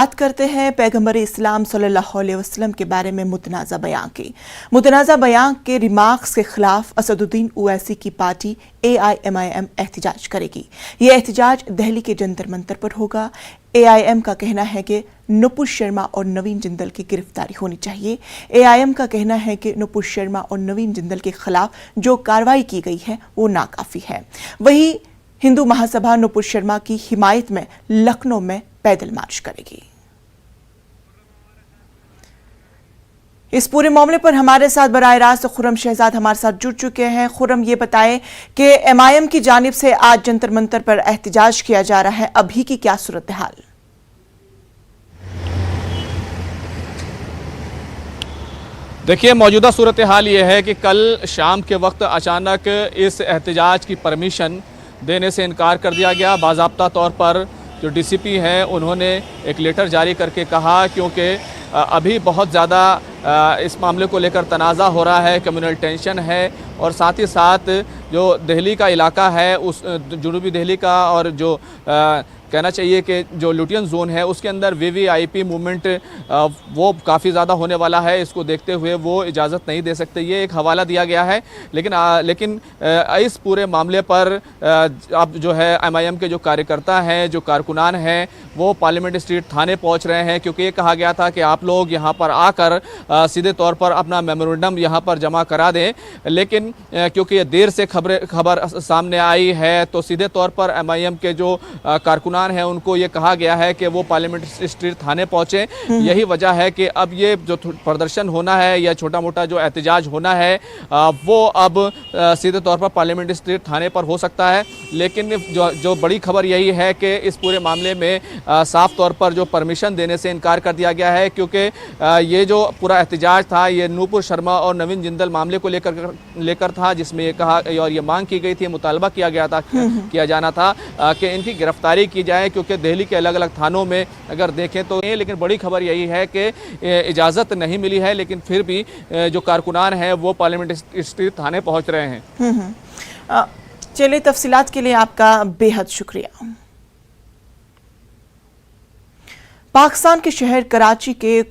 बात करते हैं पैगंबर इस्लाम सल्लल्लाहु अलैहि वसल्लम के बारे में मुतनाज़ा बयान की। मुतनाज़ा बयान के रिमार्क्स के खिलाफ असदुद्दीन ओवैसी की पार्टी AIMIM एहतजाज करेगी। ये एहतजाज दिल्ली के जंतर मंतर पर होगा। AIM का कहना है कि नुपुर शर्मा और नवीन जिंदल की गिरफ्तारी होनी चाहिए। AIM का कहना है कि नुपुर शर्मा और नवीन जिंदल के खिलाफ जो कार्रवाई की गई है वो नाकाफी है। वहीं हिंदू महासभा नुपुर शर्मा की हिमायत में लखनऊ में पैदल मार्च करेगी। इस पूरे मामले पर हमारे साथ बराह रास्त खुर्रम शहजाद हमारे साथ जुड़ चुके हैं। खुर्रम, ये बताएं कि MIM की जानिब से आज जंतर मंतर पर एहतजाज किया जा रहा है, अभी की क्या सूरत हाल? देखिए, मौजूदा सूरत हाल ये है कि कल शाम के वक्त अचानक इस एहतजाज की परमिशन देने से इनकार कर दिया गया। बाज़ाब्ता तौर पर जो DCP हैं उन्होंने एक लेटर जारी करके कहा, क्योंकि अभी बहुत ज़्यादा इस मामले को लेकर तनाज़ा हो रहा है, कम्युनल टेंशन है, और साथ ही साथ जो दिल्ली का इलाका है, उस जुनूबी दिल्ली का, और जो कहना चाहिए कि जो लुटियन जोन है उसके अंदर VVIP मूवमेंट वो काफ़ी ज़्यादा होने वाला है। इसको देखते हुए वो इजाज़त नहीं दे सकते, ये एक हवाला दिया गया है। लेकिन इस पूरे मामले पर अब जो है MIM के जो कार्यकर्ता हैं, जो कारकुनान हैं, वो पार्लियामेंट स्ट्रीट थाने पहुंच रहे हैं, क्योंकि ये कहा गया था कि आप लोग यहां पर आकर सीधे तौर पर अपना मेमोरेंडम यहां पर जमा करा दें। लेकिन क्योंकि ये देर से खबर सामने आई है, तो सीधे तौर पर MIM के जो कारकुनान है उनको ये कहा गया है कि वो पार्लियामेंट स्ट्रीट थाने पहुंचे। यही वजह है कि अब ये जो प्रदर्शन होना है या छोटा मोटा जो एहतजाज होना है वो अब सीधे तौर पर पार्लियामेंट स्ट्रीट थाने पर हो सकता है। लेकिन जो बड़ी खबर यही है कि इस पूरे मामले में साफ तौर पर जो परमिशन देने से इनकार कर दिया गया है, क्योंकि ये जो पूरा एहतजाज था ये नुपुर शर्मा और नवीन जिंदल मामले को लेकर था, जिसमें ये कहा और ये मांग की गई थी, मुतालबा किया जाना था कि इनकी गिरफ्तारी की जाए, क्योंकि दिल्ली के अलग अलग थानों में अगर देखें तो लेकिन बड़ी खबर यही है कि इजाज़त नहीं मिली है, लेकिन फिर भी जो कारकुनान हैं वो पार्लियामेंट स्ट्रीट थाने पहुंच रहे हैं। चलिए, तफसीलात के लिए आपका बेहद शुक्रिया। पाकिस्तान के शहर कराची के